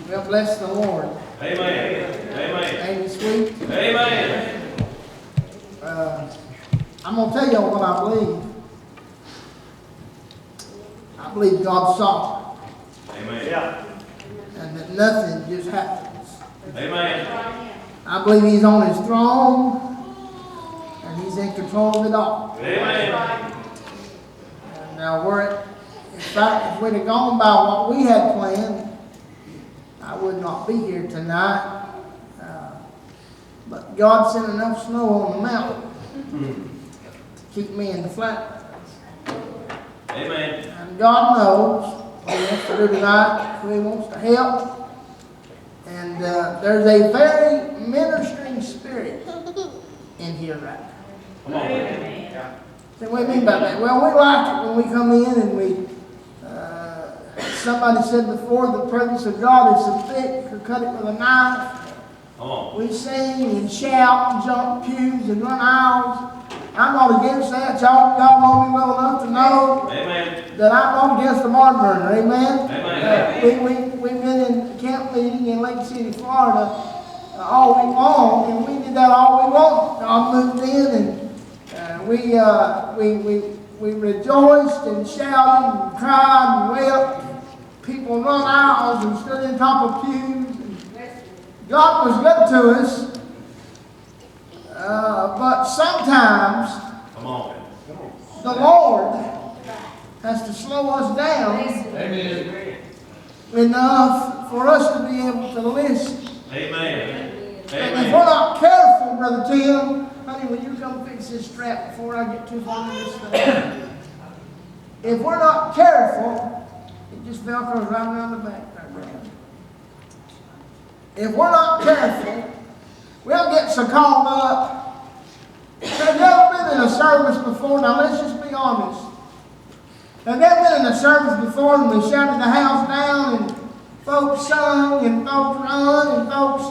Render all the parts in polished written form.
Well, bless the Lord. Amen. Amen. Ain't he sweet? Amen. I'm going to tell you what I believe. I believe God's sovereign. Amen. Yeah. And that nothing just happens. Amen. I believe He's on His throne. And He's in control of it all. Amen. And now in fact, if we'd have gone by what we had planned, I would not be here tonight. But God sent enough snow on the mountain to keep me in the flat. Amen. And God knows what He wants to do tonight, who He wants to help. And there's a very ministering spirit in here right now. Come on. Amen. So what do you mean by that? Well, we like it when we come in and we, somebody said before, the presence of God is so thick, you could cut it with a knife. We sing and shout and jump pews and run aisles. I'm not against that. Y'all know me well enough to know that I'm not against the barn burner. Amen? We've been in camp meeting in Lake City, Florida all week long, and we did that all week long. God moved in and we rejoiced and shouted and cried and wept. People run aisles and stood on top of pews. God was good to us, but sometimes the Lord has to slow us down enough for us to be able to listen. Amen. And if we're not careful, Brother Tim, honey, will you come fix this strap before I get too far into this thing? If we're not careful, it just velcros right around the back. If we're not careful, we'll get so caught up. Have never been in a service before? Now let's just be honest. Have never been in a service before and we shouted the house down and folks sung and folks run and folks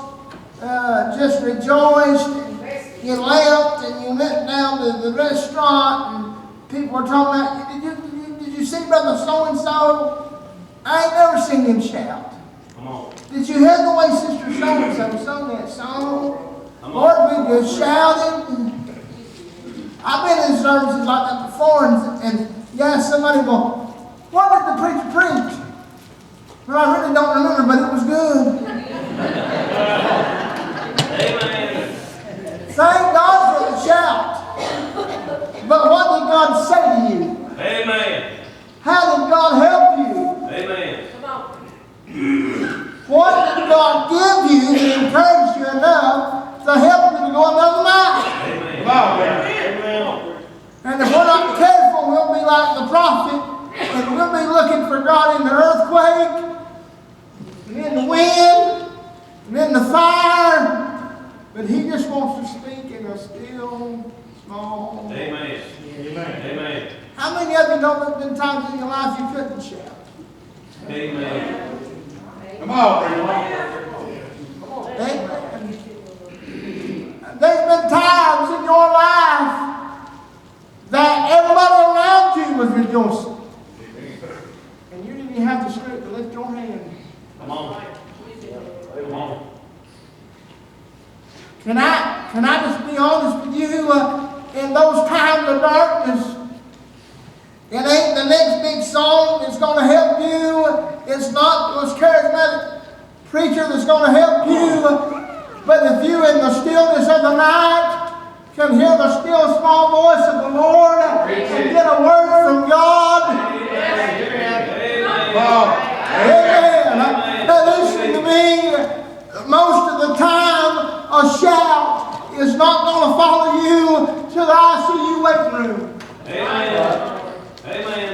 just rejoiced and you left and you went down to the restaurant and people were talking about, did you see Brother so-and-so? I ain't never seen him shout. Come on. Did you hear the way Sister so-and-so sung that song? Lord, we just shouted. I've been in services like that before, and yes, somebody go, what did the preacher preach? Well, I really don't remember, but it was good. Amen. Thank God for the shout. But what did God say to you? Amen. How did God help you? Amen. What did God give you to encourage you enough to help you to go another mile? Amen. And if we're not careful, we'll be like the prophet, and we'll be looking for God in the earthquake, and in the wind, and in the fire, but He just wants to speak in a still, small voice. Amen. Amen. How many of you know there have been times in your life you couldn't shout? Amen. Come on, Amen. There's been times in your life that everybody around you was rejoicing. And you didn't even have the strength to lift your hand. Come on. Come on. Can I just be honest with you? In those times of darkness, it ain't the next big song that's going to help you. It's not this charismatic preacher that's going to help you. But if you in the stillness of the night can hear the still small voice of the Lord and get a word from God. Amen. Now listen to me. Most of the time, a shout is not going to follow you to the ICU waiting room. Amen. Amen.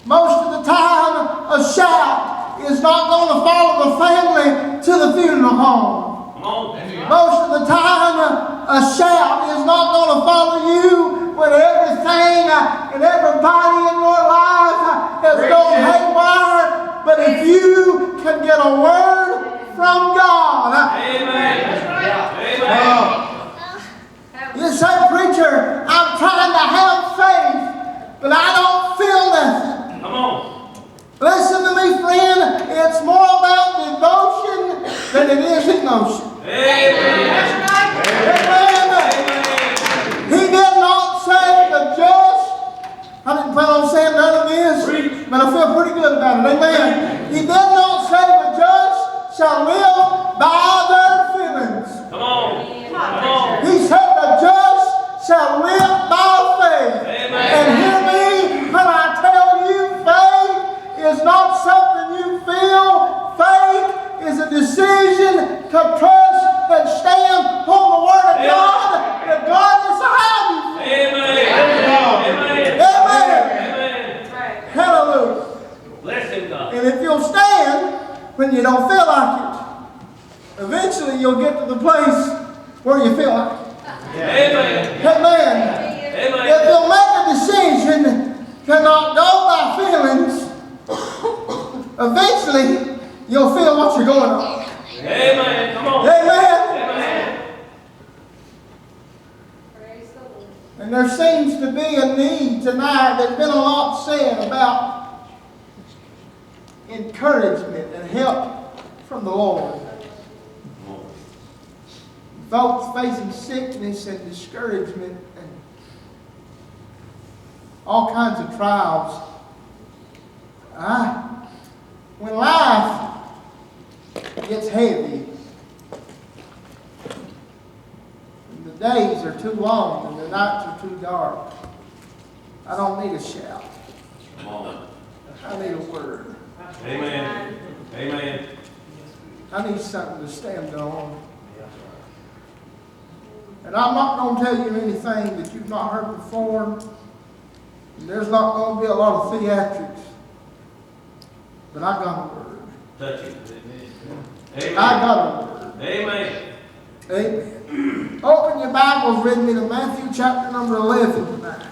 Most of the time, a shout is not going to follow the family to the funeral home. Come on. Most of the time, a shout is not going to follow you when everything and everybody in your life has gone haywire. But if you can get a word from God, Amen. Amen. You say, preacher, I'm trying to have faith, but I don't feel nothing. Come on. Listen to me, friend. It's more about it is emotion. Amen. He did not save the just. I didn't plan on saying none of this, but I feel pretty good about it. Amen. He did not say the just shall live by their feelings. Come on. Come on. He said the just shall live by faith. Amen. And hear me when I tell you, faith is not something you feel. Faith is a decision to trust and stand on the Word of God, regardless of how you feel. Amen. Amen. Amen. Hallelujah. Bless him, God. And if you'll stand when you don't feel like it, eventually you'll get to the place where you feel like it. Amen. Amen. Amen. If you'll make a decision to not go by feelings, eventually you'll feel what you're going on. Amen. Come on. Amen. Amen. And there seems to be a need tonight. There's been a lot said about encouragement and help from the Lord. Folks facing sickness and discouragement and all kinds of trials. When life gets heavy, and the days are too long and the nights are too dark, I don't need a shout. Come on. I need a word. Amen. Amen. I need something to stand on. And I'm not going to tell you anything that you've not heard before. And there's not going to be a lot of theatrics. But I got a word. Touch it. Amen. I got a word. Amen. Amen. Open your Bibles with me to Matthew chapter number 11 tonight.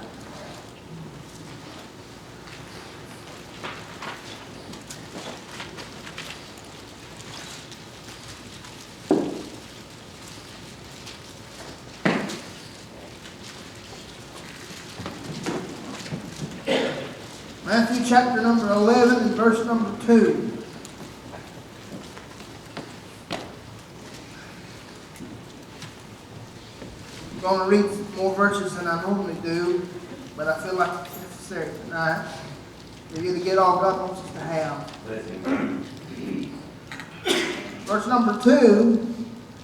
Matthew chapter number 11 and verse number 2. I'm going to read more verses than I normally do, but I feel like it's necessary tonight for you to get all God wants us to have. Verse number 2,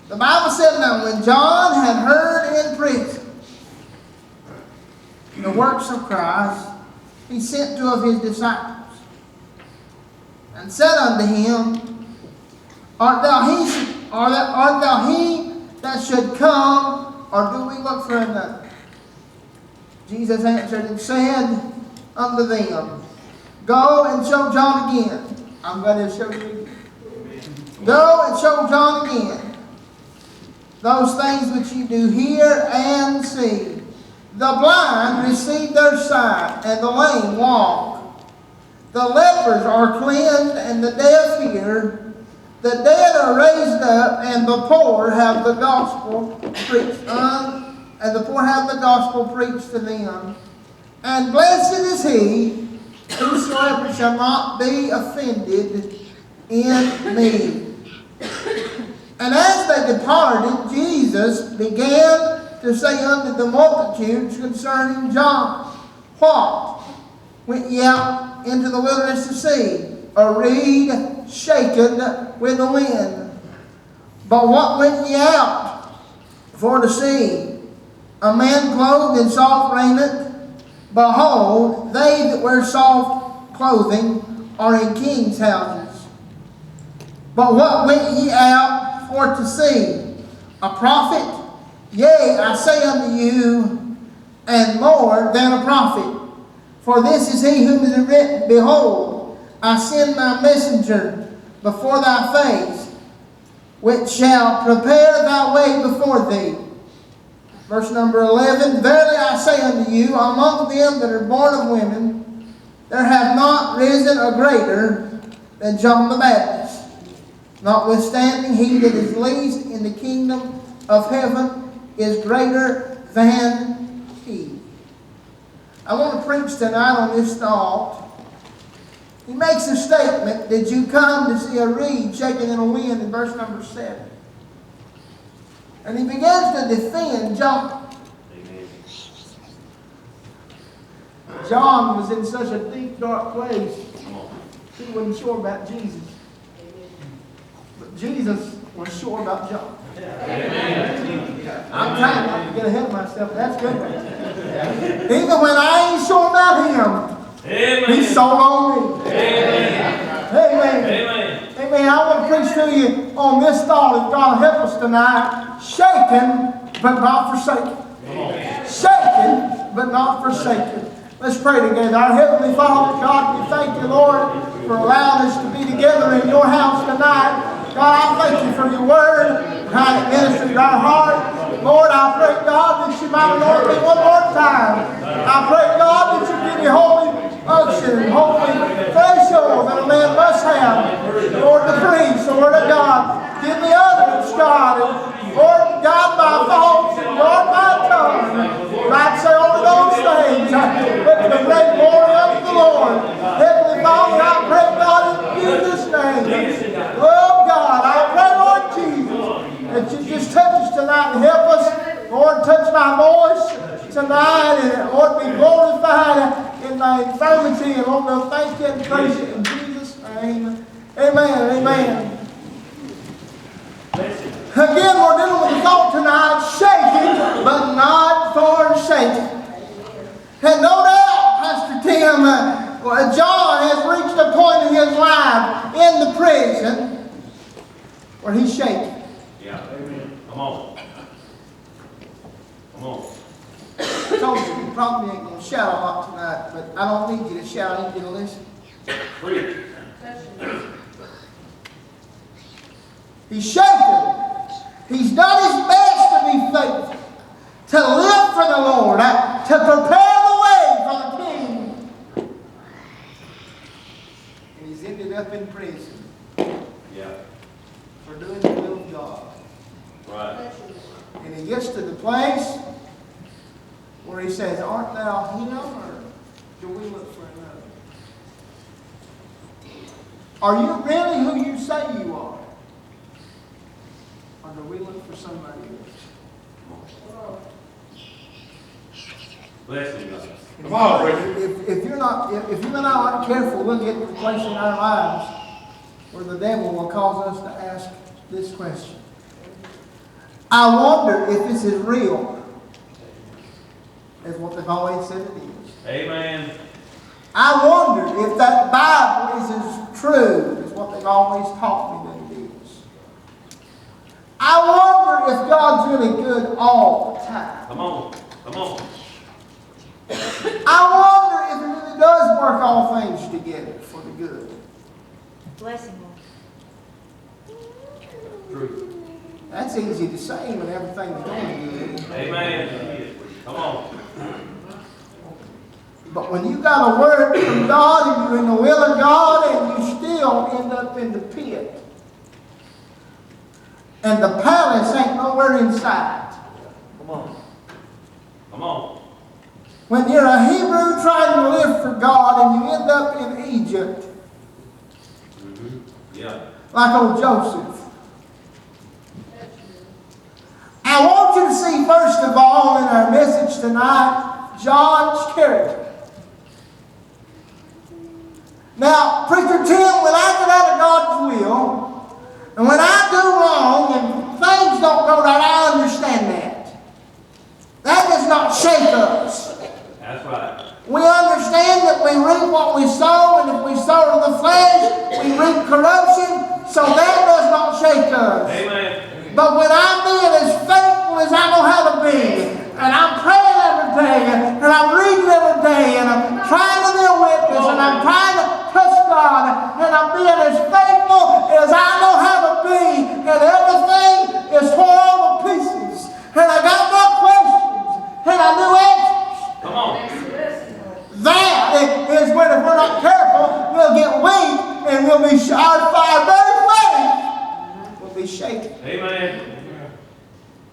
the Bible said, now when John had heard in prison the works of Christ, he sent 2 of his disciples, and said unto him, Art thou he that should come, or do we look for another? Jesus answered and said unto them, Go and show John again. I'm going to show you again. Go and show John again those things which you do hear and see. The blind receive their sight, and the lame walk. The lepers are cleansed, and the deaf hear. The dead are raised up, and the poor have the gospel preached to them. And blessed is he whosoever shall not be offended in me. And as they departed, Jesus began to say unto the multitudes concerning John, What? Went ye out into the wilderness to see? A reed shaken with the wind. But what went ye out for to see? A man clothed in soft raiment? Behold, they that wear soft clothing are in kings' houses. But what went ye out for to see? A prophet? Yea, I say unto you, and more than a prophet. For this is he whom is written, Behold, I send my messenger before thy face, which shall prepare thy way before thee. Verse number 11, Verily I say unto you, among them that are born of women, there hath not risen a greater than John the Baptist. Notwithstanding, he that is least in the kingdom of heaven is greater than he. I want to preach tonight on this thought. He makes a statement, did you come to see a reed shaking in a wind, in verse number 7. And he begins to defend John. John was in such a deep, dark place, he wasn't sure about Jesus. But Jesus was sure about John. I'm trying not to get ahead of myself. That's good. Even when I ain't sure about him, he's sold on me. Amen. Amen. I want to preach to you on this thought, if God help us tonight. Shaken, but not forsaken. Shaken, but not forsaken. Let's pray together. Our Heavenly Father, God, we thank you, Lord, for allowing us to be together in your house tonight. God, I thank you for your word, how it ministered to our heart. Lord, I pray, God, that you might anoint me one more time. I pray, God, that you give me holy unction, holy fresh oil that a man must have. Lord, to preach the word of God. Give me utterance, God. And Lord, God, my thoughts, and Lord, my tongue. I'd say over those things, but to the great glory of the Lord. Heavenly Father, I pray, God, in Jesus' name. Oh, God, I pray, Lord Jesus, that you just touch us tonight and help us. Lord, touch my voice tonight, and Lord, be glorified in my infirmity. And Lord, we'll thank you and praise you in Jesus' name. Amen. Amen. Again, we're dealing with the thought tonight, shaken, but not forsaken. And no doubt, Pastor Tim, John has reached a point in his life in the prison where he's shaken. Yeah. Come on. Come on. I told you probably ain't going to shout a lot tonight, but I don't need you to shout, I need you to listen. Preach. He's shaken. He's done his best to be faithful, to live for the Lord, to prepare the way for the King. And he's ended up in prison. Yeah. For doing the will of God. Right. And he gets to the place where he says, art thou him, or do we look for another? Are you really who you say you are? Or do we look for somebody else? Bless you, God. Come on, Richard. If you and I aren't careful, we'll get to the place in our lives where the devil will cause us to ask this question. I wonder if this is real, as what they've always said it is. Amen. I wonder if that Bible is as true as what they've always taught me that it is. I wonder if God's really good all the time. Come on. Come on. I wonder if it really does work all things together for the good. Bless him. Truth. That's easy to say when everything's going good. Amen. Come on. But when you got a word from God and you're in the will of God and you still end up in the pit. And the palace ain't nowhere in sight. Come on. Come on. When you're a Hebrew trying to live for God and you end up in Egypt. Yeah. Like old Joseph. I want you to see, first of all, in our message tonight, John's character. Now, Preacher Tim, when I get out of God's will, and when I do wrong and things don't go right, I understand that. That does not shake us. That's right. We understand that we reap what we sow, and if we sow to the flesh, we reap corruption, so that does not shake us. Amen. But when I'm being as faithful as I know how to be, and I'm praying every day, and I'm reading every day, and I'm trying to be a witness, and I'm trying to trust God, and I'm being as faithful as I know how to be, and everything is torn all to pieces, and I got no questions, and I knew answers. Come on. That is when, if we're not careful, we'll get weak, and we'll be our very faith will be shaken. Amen.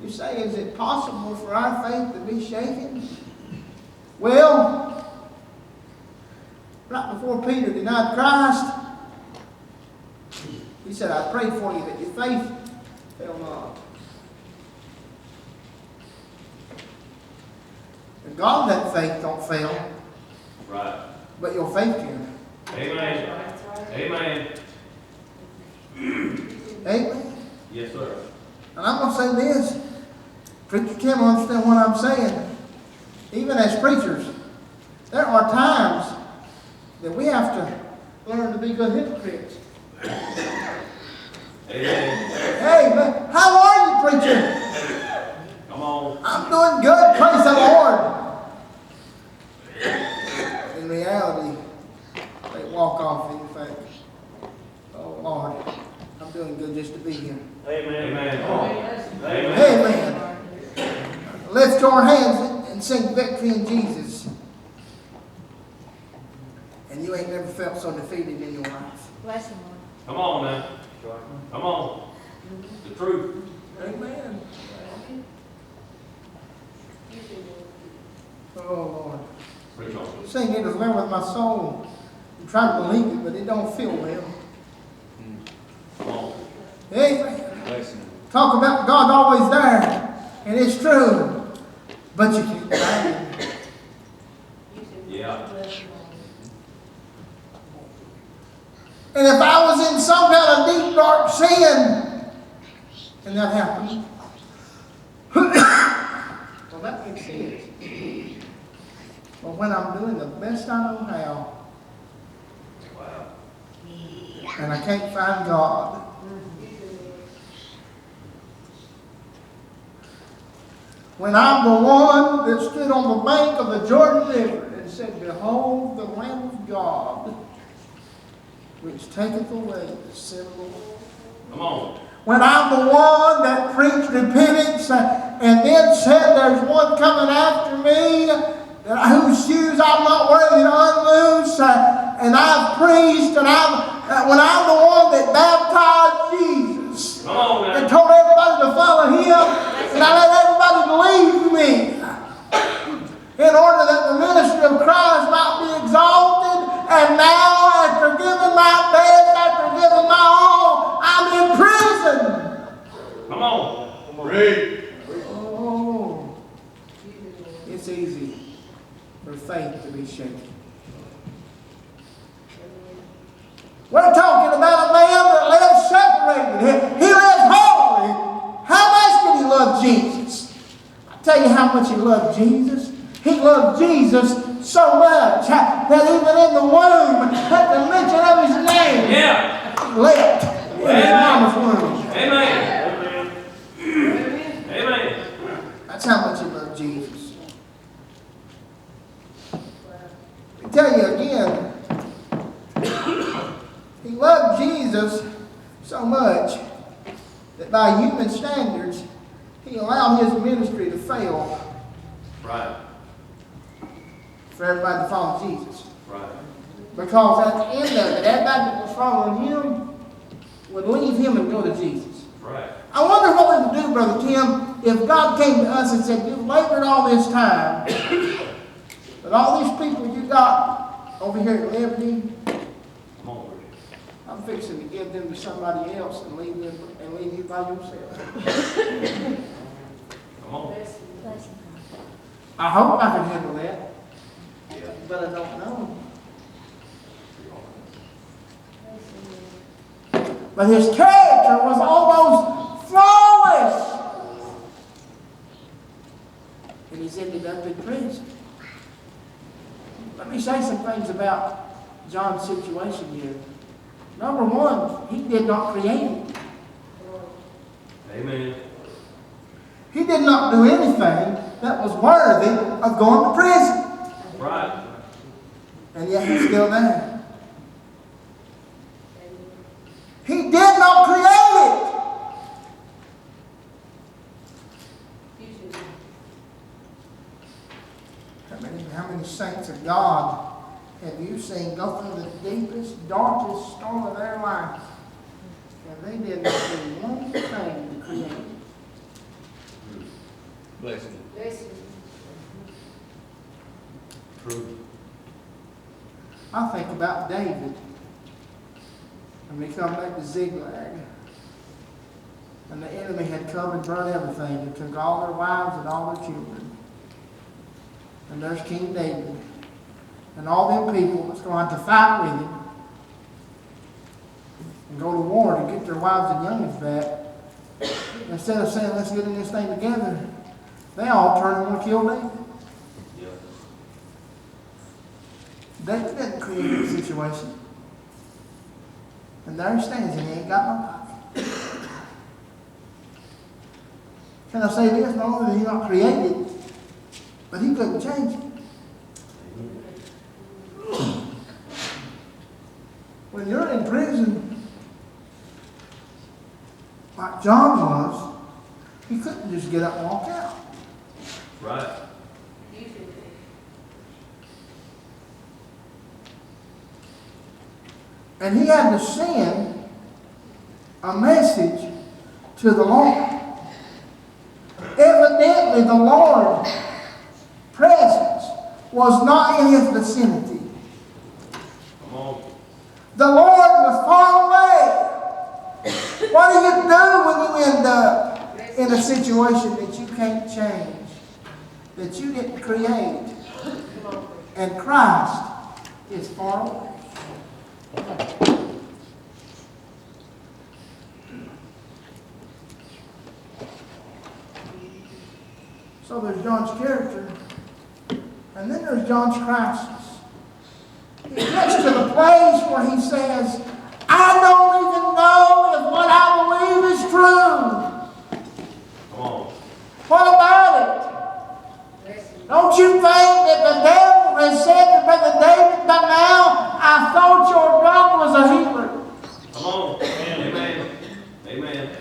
You say, is it possible for our faith to be shaken? Well, right before before Peter denied Christ, he said, I pray for you that your faith fail not. And God, that faith don't fail. Right. But your faith can. Amen. Amen. Amen. Yes, sir. And I'm going to say this. Preacher Tim will understand what I'm saying. Even as preachers, there are times that we have to learn to be good hypocrites. Amen. Hey, man, how are you, preacher? Come on. I'm doing good, praise the Lord. In reality, they walk off and you think, oh Lord, I'm doing good just to be here. Amen. Amen. Amen. Lift your hands and sing victory in Jesus. And you ain't never felt so defeated in your life. Bless him, Lord. Come on now. Come on. The truth. Amen. Oh Lord. Preach on. Sing it as well with my soul. I'm trying to believe it, but it don't feel well. Come on. Amen. Talk about God always there. And it's true. But you keep lying. Yeah. And if I was in some kind of deep, dark sin, and that happened, well, that makes sense. But when I'm doing the best I know how, Wow. and I can't find God, when I'm the one that stood on the bank of the Jordan River and said, behold the Lamb of God, which taketh away the sin of the world. Come on. When I'm the one that preached repentance and then said there's one coming after me whose shoes I'm not worthy to unloose, and I've preached, and when I'm the one that baptized Jesus, Come on, man. and told everybody to follow him, and I let everybody believe me, in order that the ministry of Christ might be exalted. And now, after giving my best, after giving my all, I'm in prison. Come on. Read. Oh, it's easy for faith to be shaken. We're talking about a man that lives separated. He lives holy. How much did he love Jesus? I'll tell you how much he loved Jesus. He loved Jesus so much that even in the womb, at the mention of his name, he leapt in his mama's womb. Amen. Amen. That's how much he loved Jesus. I tell you again, he loved Jesus so much that by human standards, he allowed his ministry to fail. Right. For everybody to follow Jesus. Right. Because at the end of it, everybody that was following him would leave him and go to Jesus. Right. I wonder what we would do, Brother Tim, if God came to us and said, you've labored all this time, but all these people you got over here at Liberty, Come on. I'm fixing to give them to somebody else and leave you by yourself. Come on. Bless him. I hope I can handle that, Yeah. but I don't know. But his character was almost flawless. And he's ended up in prison. Let me say some things about John's situation here. Number one, he did not create it. Amen. He did not do anything that was worthy of going to prison. Right. And yet he's still there. He did not create it. How many saints of God have you seen go through the deepest, darkest storm of their life? And they did not do one thing to create it. Blessing. Bless him. True. I think about David. And we come back to Ziklag. And the enemy had come and burned everything. They took all their wives and all their children. And there's King David. And all them people that's going to have to fight with him and go to war to get their wives and youngins back. Instead of saying, let's get in this thing together, they all turn and want to kill David. Yeah. David didn't create the situation. And there he stands and he ain't got nobody. Can I say this? Not only did he not create it, but he couldn't change it. When you're in prison, like John was, he couldn't just get up and walk out. Right. And he had to send a message to the Lord. Evidently, the Lord's presence was not in his vicinity. Come on. The Lord was far away. What do you do when you end up in a situation that you can't change, that you didn't create, and Christ is far away? So there's John's character, and then there's John's crisis. He gets to the place where he says, I don't even know if what I believe is true. Come on. What about it? Don't you think that the devil has said to Brother David by now, I thought your God was a healer? Come on. Amen. Amen.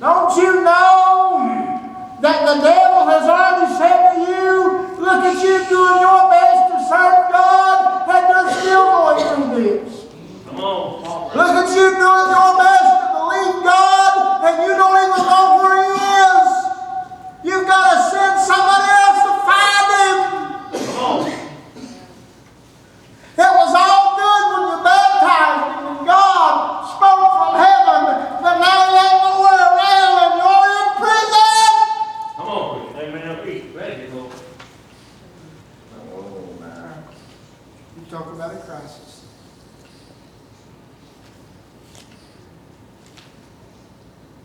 Don't you know that the devil has already said to you, look at you doing your best to serve God, and you're still going through this. Come on. Look at you doing your best to believe God, and you don't even know where He is. You've got to send somebody else to find Him. Come on. It was all good when you baptized Him, and God spoke from heaven, but now He ain't nowhere around, and you're in prison. Come on. Amen. Ready, Lord. Oh, man. You talk about a crisis.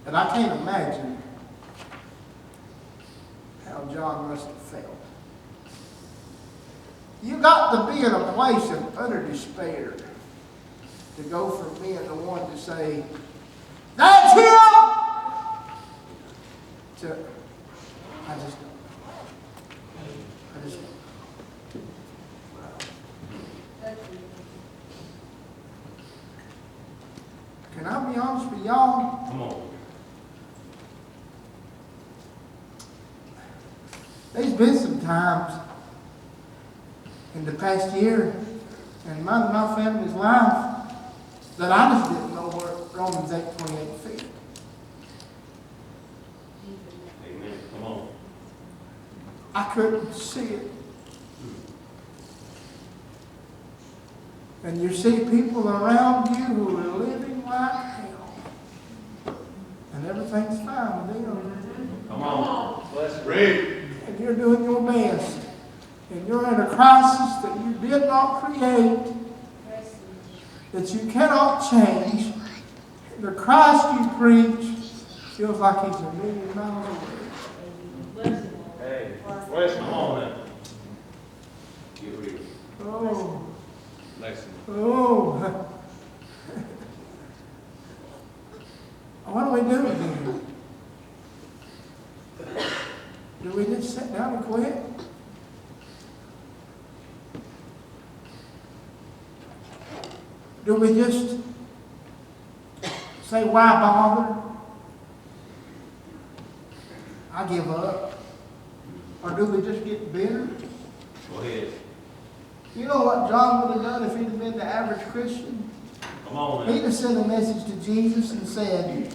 And I can't imagine how John must have felt. You got to be in a place of utter despair to go from being the one to say, that's him! To, I just don't. I just don't. Can I be honest with y'all? Come on. There's been some times in the past year in my family's life that I just didn't know what Romans 8:28 feet. Amen. Come on. I couldn't see it. And you see people around you who are living like hell. And everything's fine with them. Come on. Let's read. And you're doing your best. And you're in a crisis that you did not create, that you cannot change. The Christ you preach feels like He's a million miles away. Hey. Come on now. Get real. Oh. Lesson. Oh. What do we do then? Do we just sit down and quit? Do we just say, why bother? I give up. Or do we just get bitter? Go ahead. You know what John would have done if he'd have been the average Christian? Come on He'd now. have sent a message to Jesus and said,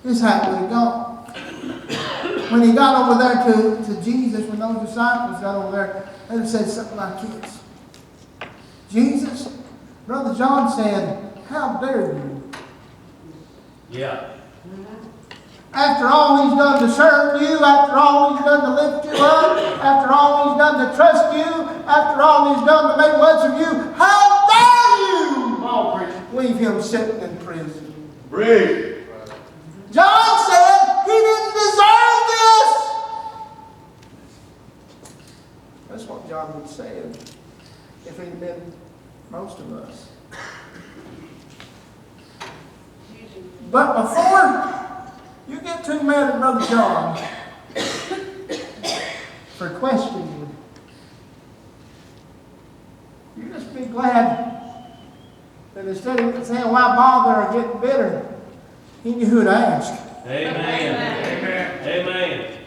this is how it would have gone. When he got over there to Jesus, when those disciples got over there, they'd have said something like this. Jesus, Brother John said, how dare you? Yeah. After all He's done to serve you, after all He's done to lift you up, after all He's done to trust you, after all He's done to make much of you, how dare you? Come on, preacher. Leave Him sitting in prison. Preach. John said He didn't deserve this. That's what John would say if he'd been most of us. But before you get too mad at Brother John for questioning him, you just be glad that instead of saying, why bother or getting bitter, he knew who to ask. Amen. Amen. Amen.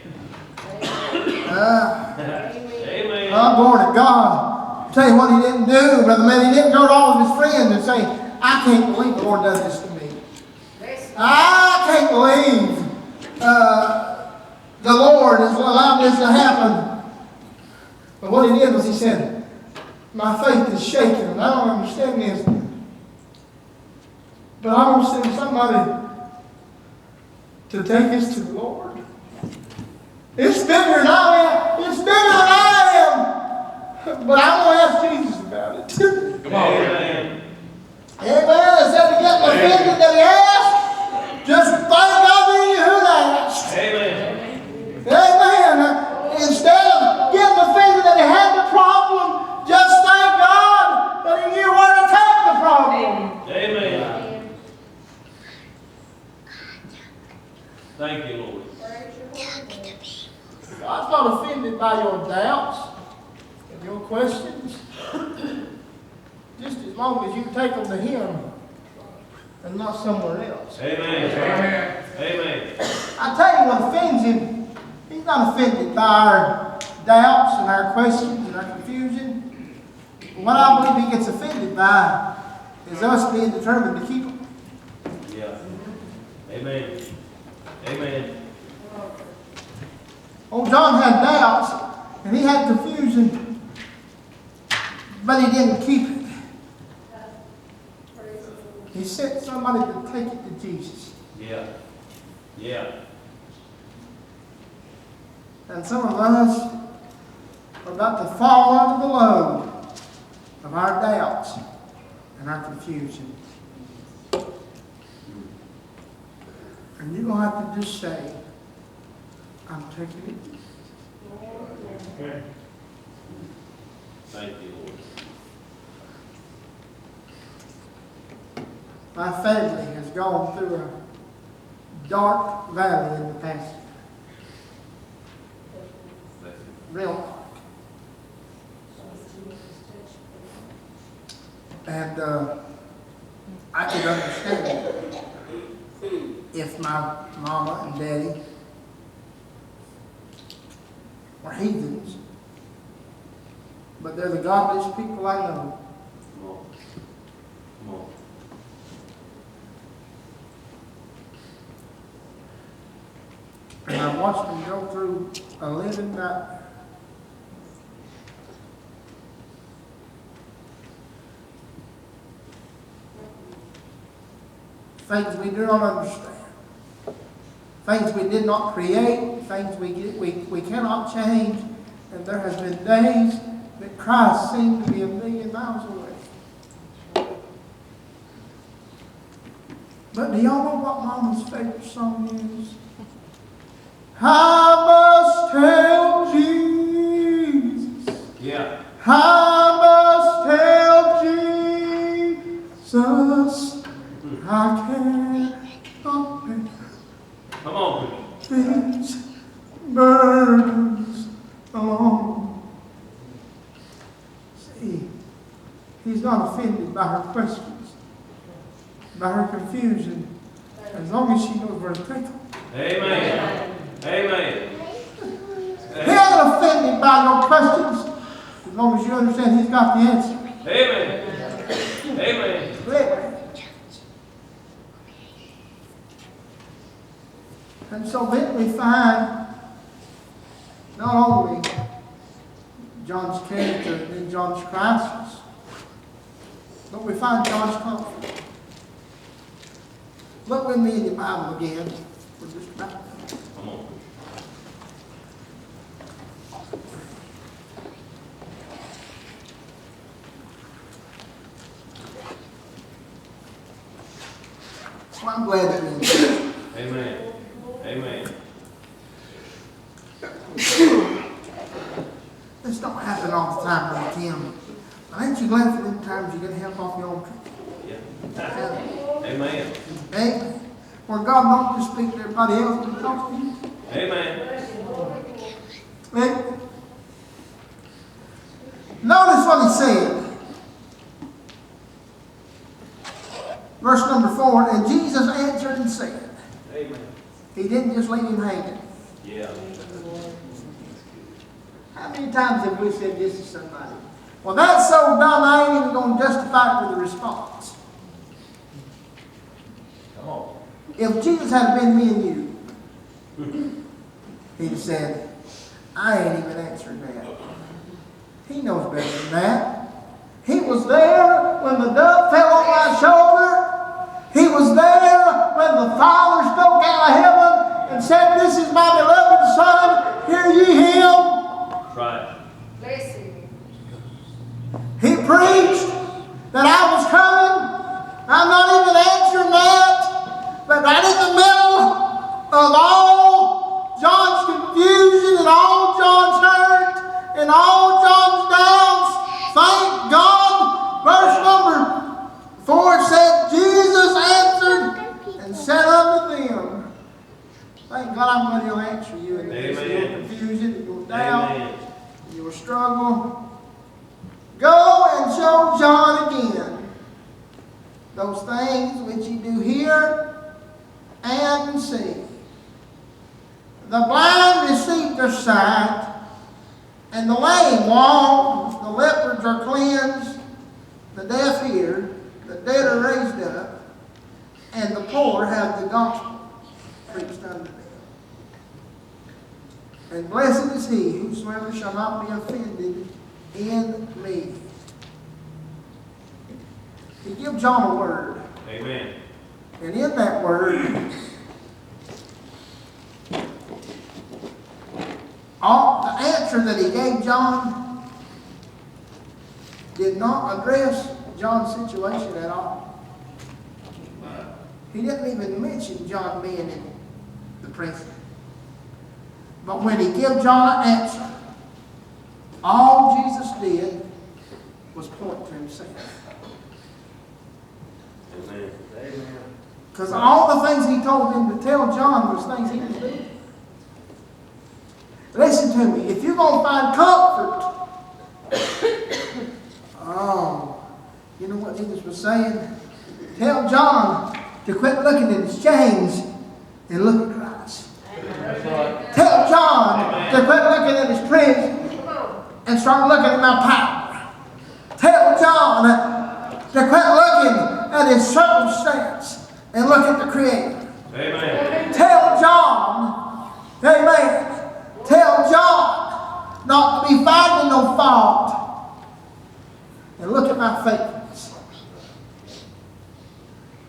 Amen. I'm born of God. I'll tell you what He didn't do, Brother Man. He didn't go to all of His friends and say, I can't believe the Lord does this to me. I can't believe the Lord has allowed this to happen. But what He did was He said, my faith is shaken. And I don't understand this. But I want to send somebody to take us to the Lord. It's bigger than I am. It's bigger than I am. But I want to ask Jesus about it. Come on. Amen. Amen. Instead of getting offended that He asked, just thank God that He knew who to ask. Amen. Amen. Instead of getting offended that He had the problem, just thank God that He knew where to take the problem. Amen. Thank you, Lord. God's not offended by your doubts and your questions. Just as long as you take them to Him and not somewhere else. Amen. Amen. Amen. I tell you what offends Him. He's not offended by our doubts and our questions and our confusion. What I believe He gets offended by is us being determined to keep them. Yeah. Amen. Amen. Old John had doubts and he had confusion, but he didn't keep it. He sent somebody to take it to Jesus. Yeah. Yeah. And some of us are about to fall under the load of our doubts and our confusion. And you're going to have to just say, I'm taking it. Okay. Thank you, Lord. My family has gone through a dark valley in the past. Real dark. And I could understand it if my mama and daddy were heathens. But they're the godliest people I know. Come on. Come on. And I watched them go through a living nightmare. Things we do not understand. Things we did not create. Things we cannot change. And there has been days that Christ seemed to be 1,000,000 miles away. But do y'all know what Mama's favorite song is? I must tell Jesus. Yeah. I must tell Jesus. I cannot bear Come on. these burdens alone. See, He's not offended by her questions, by her confusion, as long as she knows where to take them. Amen. Amen. He ain't offended by your questions, as long as you understand He's got the answer. Amen. Amen. Clear. And so then we find not only John's character and John's crisis, where we find God's comfort. Look with me in the Bible again. We're just about done. Come on. Well, I'm glad that we're in church. Amen. Amen. This don't happen all the time, Brother Tim. But ain't you glad for them times you get help off your own tree? Yeah. Amen. Amen. Where God don't just speak to everybody else, but He talks to you. Amen. Amen. Notice what He said. Verse number 4, and Jesus answered and said. Amen. He didn't just leave him hanging. Yeah. How many times have we said this to somebody? Well, that's so dumb, I ain't even going to justify it with a response. Come on. If Jesus had been me and you, he'd have said, I ain't even answered that. He knows better than that. He was there when the dove fell on my shoulder. He was there when the Father spoke out of heaven and said, this is my beloved Son, hear ye Him. Right. Bless Him. He preached that I was coming. I'm not even answering that. But right in the middle of all John's confusion and all John's hurt and all John's doubts, thank God, verse number 4 said, Jesus answered and said unto them, thank God I'm going to answer you in the midst of your confusion and your doubt and your struggle. Go and show John again those things which you do hear and see. The blind receive their sight, and the lame walk, the lepers are cleansed, the deaf hear, the dead are raised up, and the poor have the gospel preached unto them. And blessed is he whosoever shall not be offended in me. He gives John a word. Amen. And in that word, the answer that he gave John did not address John's situation at all. He didn't even mention John being in the prison. But when he gave John an answer, all Jesus did was point to himself. Amen. Amen. Because all the things he told him to tell John was things he was doing. Listen to me. If you're going to find comfort, you know what Jesus was saying? Tell John to quit looking at his chains and look at Christ. Tell John to quit looking at his prison and start looking at my power. Tell John to quit looking at his circumstance and look at the Creator. Amen. Tell John, amen, tell John not to be finding no fault and look at my faithfulness.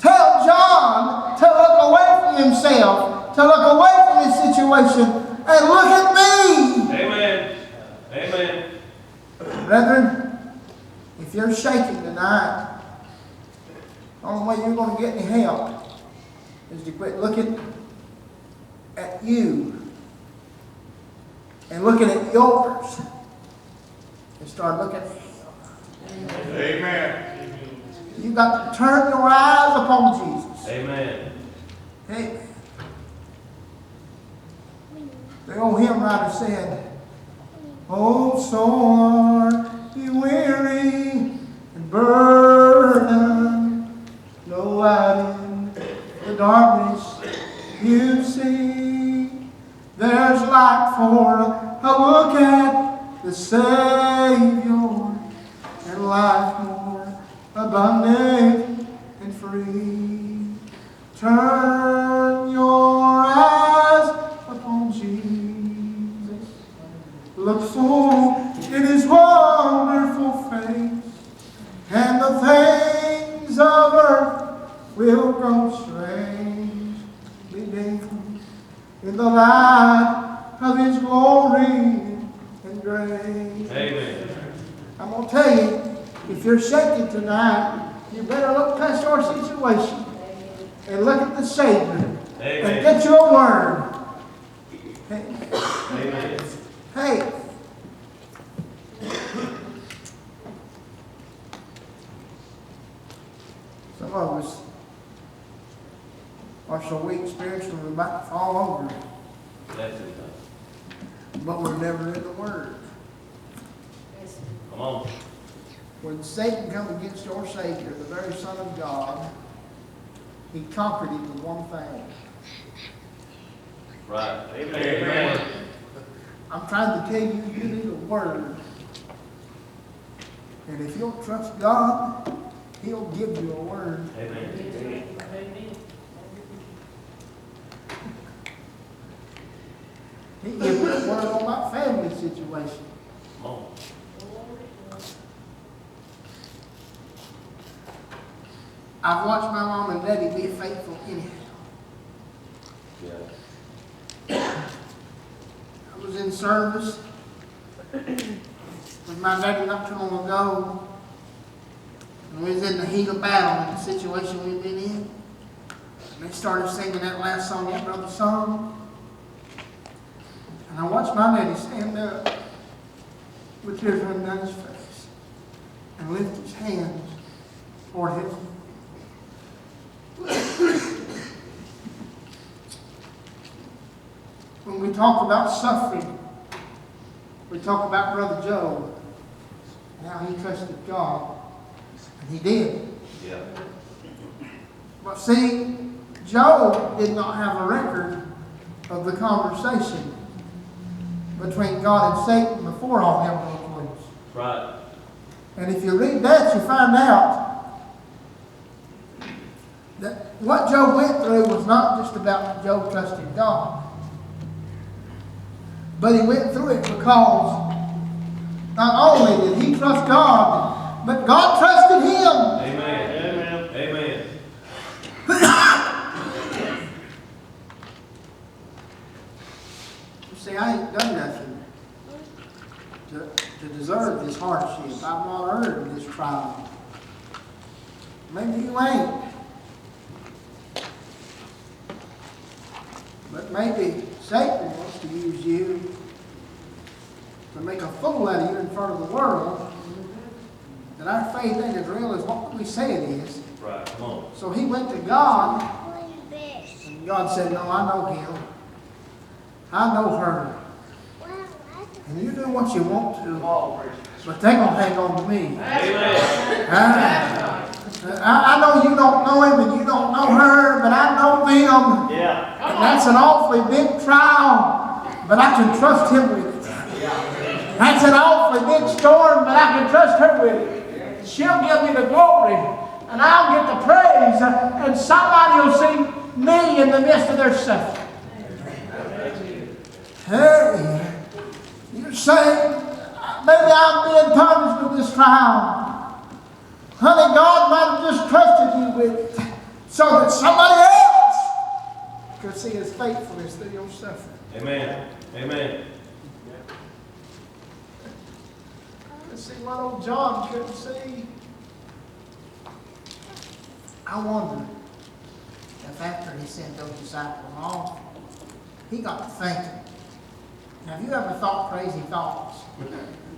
Tell John to look away from himself, to look away from his situation and look at me. Amen. Amen. Brethren, if you're shaking tonight, the only way you're going to get any help is to quit looking at you and looking at yours and start looking at Him. Amen. You've got to turn your eyes upon Jesus. Amen. Amen. The old hymn writer said, oh, so are you weary and burdened, no out in the darkness you see. There's light for a look at the Savior and life more abundant and free. Turn your eyes upon Jesus. Look full in His wonderful face and the things will grow strangely dim in the light of His glory and grace. Amen. I'm going to tell you, if you're shaking tonight, you better look past your situation and look at the Savior. Amen. And get your word. Hey. Amen. Hey. Some of us are so weak spiritually we're about to fall over. That's it. But we're never in the Word. Come on. When Satan comes against your Savior, the very Son of God, he conquered him with one thing. Right. Amen. I'm trying to tell you, you need a Word. And if you'll trust God, He'll give you a Word. Amen. He gave me a word on my family situation. Come on. I've watched my mom and daddy be faithful anyhow. Yeah. I was in service with my daddy not too long ago. And we was in the heat of battle in the situation we'd been in. And they started singing that last song that brother sung. And I watched my daddy stand up with tears running down his face and lift his hands toward heaven. When we talk about suffering, we talk about Brother Job, and how he trusted God, and he did. Yeah. But see, Job did not have a record of the conversation between God and Satan before all hell broke loose. Right. And if you read that, you find out that what Job went through was not just about Job trusting God. But he went through it because not only did he trust God, but God trusted him. Amen. Amen. You see, I ain't done nothing to deserve this hardship. I've not earned this trial. Maybe you ain't. But maybe Satan wants to use you to make a fool out of you in front of the world. That our faith ain't as real as what we say it is. Right. Come on. So he went to God, and God said, "No, I know him. I know her. And you do what you want to, but they're going to hang on to me." Amen. I know you don't know him and you don't know her, but I know them. Yeah. And that's an awfully big trial, but I can trust him with it. That's an awfully big storm, but I can trust her with it. She'll give me the glory, and I'll get the praise, and somebody will see me in the midst of their suffering. Hey, you're saying, maybe I'm being punished with this trial. Honey, God might have just trusted you with it so that somebody else could see his faithfulness through your suffering. Amen. Amen. See what old John couldn't see. I wonder if after he sent those disciples off, he got to thinking. Now, have you ever thought crazy thoughts?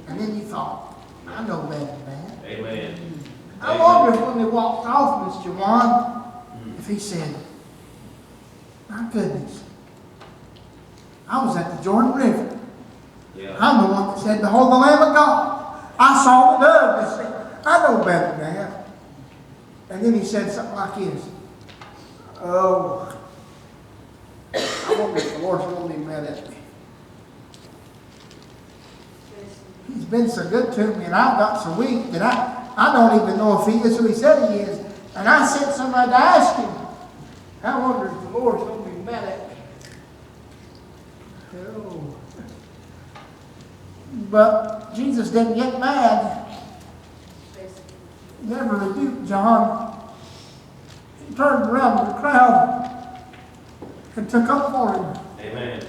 And then you thought, I know better than that. Amen. I wonder if when they walked off, Mr. Juan, if he said, my goodness, I was at the Jordan River. Yeah. I'm the one that said, behold the Lamb of God. I saw the dove. He said, I know better than that. And then he said something like this. Oh, I wonder if the Lord's going to be mad at me. He's been so good to me, and I've got so weak that I don't even know if he is who he said he is. And I sent somebody to ask him. I wonder if the Lord's going to be mad at me. Oh. But Jesus didn't get mad. He never rebuked John. He turned around to the crowd and took up for him. Amen.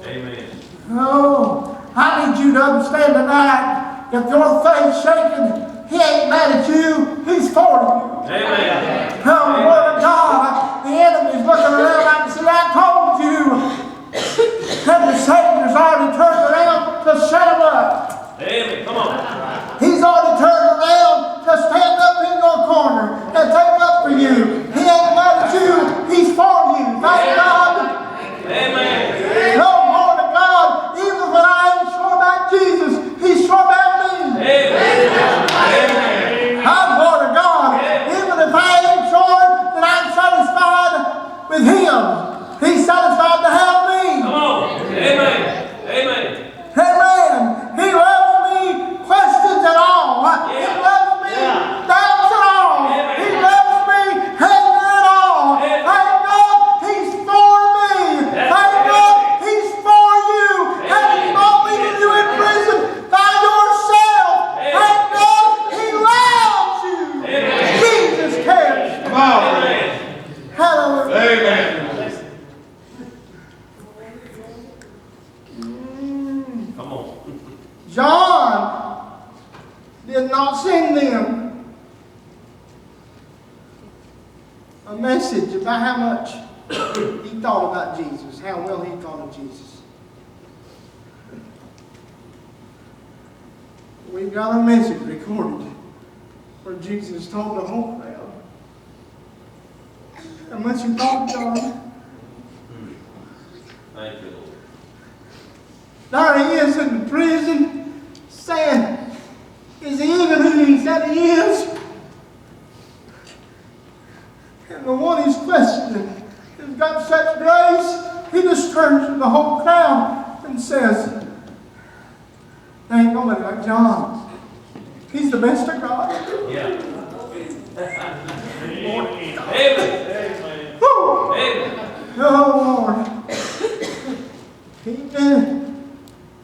Amen. Oh, I need you to understand tonight, if your faith's shaking, he ain't mad at you, he's for you. Amen. Oh, the word of God, the enemy's looking around and saying, I told you. And the Savior's already turned around to shut him up. Amen. Come on. He's already turned around to stand up in your corner and take up for you. He ain't mad at you, he's for you. Thank God. Amen. No, Lord of God, even when I ain't sure about Jesus, he's sure about me. Amen. Amen. I'm Lord of God. Even if I ain't sure that I'm satisfied with him, he's satisfied to have me. Come on. Amen. Amen. Amen. He loves me, questions at all. He loves me, doubts at all. He loves me, hating at all. Thank God he's for me. Thank God he's for you. And he's not leaving you in prison by yourself. Thank God he loves you. Jesus cares. Come on. Amen. Hallelujah. Amen. Come on. John did not send them a message about how much he thought about Jesus, how well he thought of Jesus. We've got a message recorded where Jesus told the whole crowd how much he thought of John. Thank you, Lord. There he is in the prison saying, is he even who he said he is? And the one he's questioning has got such grace, he just turns to the whole crowd and says, there ain't nobody like John. He's the best of God. Yeah. Amen. Woo! Amen. Oh, Lord.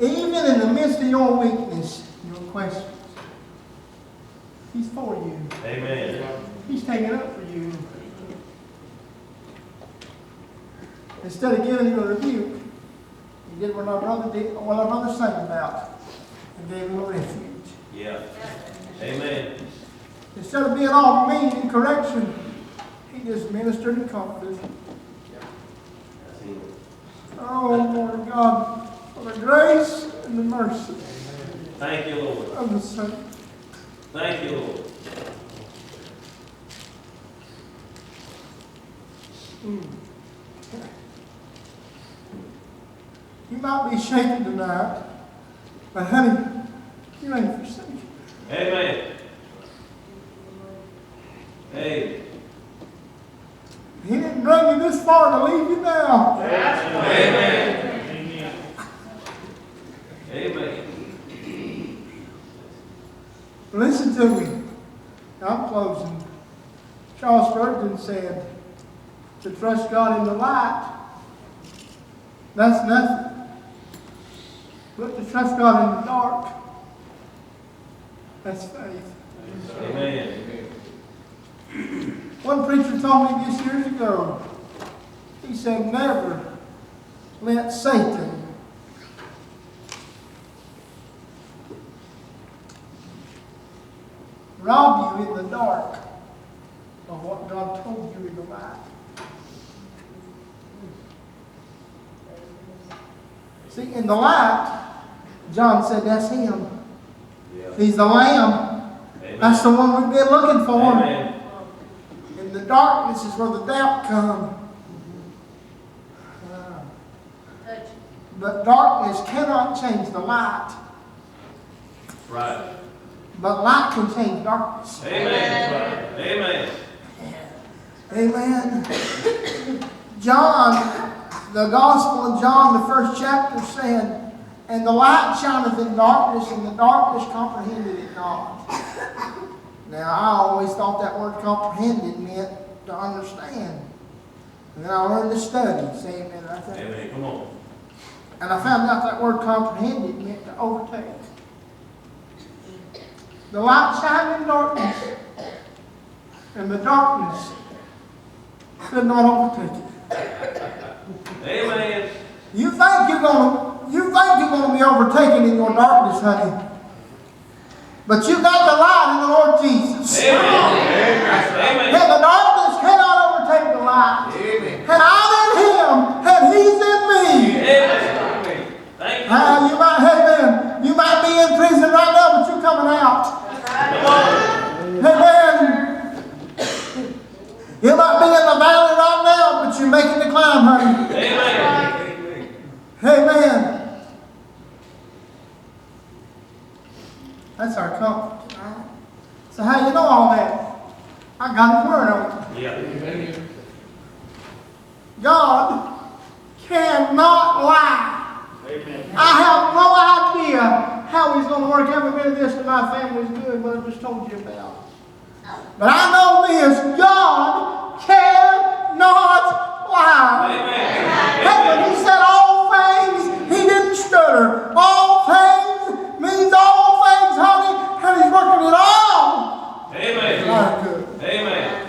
Even in the midst of your weakness, your questions, he's for you. Amen. He's taking up for you. Instead of giving you a rebuke, he did what our brother sang about, and gave him a refuge. Yeah. Amen. Instead of being all mean in correction, he just ministered and comforted. Oh, Lord God, for the grace and the mercy Thank you, Lord. of the Saint. Thank you, Lord. You might be shaken tonight, but honey, you ain't forsaken. Amen. Hey. He didn't bring you this far to leave you now. Amen. Amen. Listen to me. I'm closing. Charles Spurgeon said, to trust God in the light, that's nothing. But to trust God in the dark, that's faith. Amen. One preacher told me this years ago. He said, never let Satan rob you in the dark of what God told you in the light. See, in the light, John said that's him. Yeah. He's the Lamb. Amen. That's the one we've been looking for. Amen. In the darkness is where the doubt comes. But darkness cannot change the light. Right. But light can change darkness. Amen. Amen. Amen. John, the Gospel of John, the first chapter said, and the light shineth in darkness, and the darkness comprehended it not. Now, I always thought that word comprehended meant to understand. And then I learned to study. Say amen right there. Amen. Come on. And I found out that word comprehended meant to overtake. The light shined in darkness, and the darkness could not overtake it. Amen. You think you're gonna be overtaken in your darkness, honey. But you got the light in the Lord Jesus. Amen. And the darkness cannot overtake the light. Amen. And I'm in Him, and He's in me. Amen. Thank you. You might be in prison right now, but you're coming out. Come on. Amen. You might be in the valley right now, but you're making the climb, honey. Amen. Amen. That's our comfort tonight. So how you know all that? I got His word on it. Yeah. God cannot lie. Amen. I have no idea how He's going to work every bit of this to my family's good, what I just told you about. But I know this, God cannot lie. Amen. And when He said all things, He didn't stutter. All things means all things, honey, and He's working it all. Amen. Our good. Amen.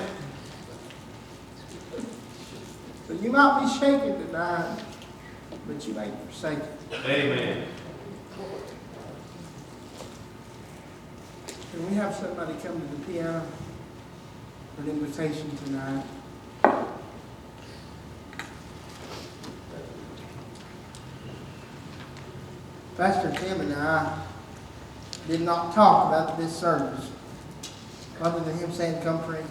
So you might be shaken tonight, but you ain't forsaken. Amen. Can we have somebody come to the piano for an invitation tonight? Pastor Tim and I did not talk about this service other than him saying, come preach.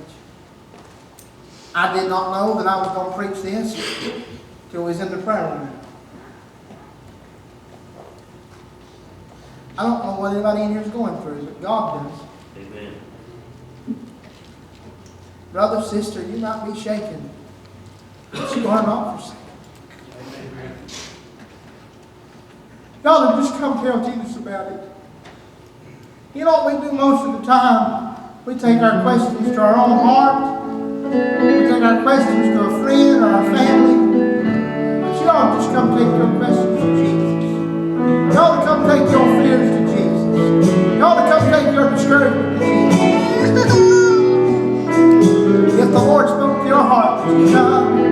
I did not know that I was going to preach this till we was in the prayer room. I don't know what anybody in here is going through, but God does. Amen. Brother, sister, you might be shaken, but you are not forsaken. Y'all have just come tell Jesus about it. You know what we do most of the time? We take our questions to our own heart. We take our questions to a friend or our family. But you ought to just come take your questions to Jesus. You ought to come take your fears to Jesus. You ought to come take your discouragement to Jesus. If the Lord spoke to your heart, would you come?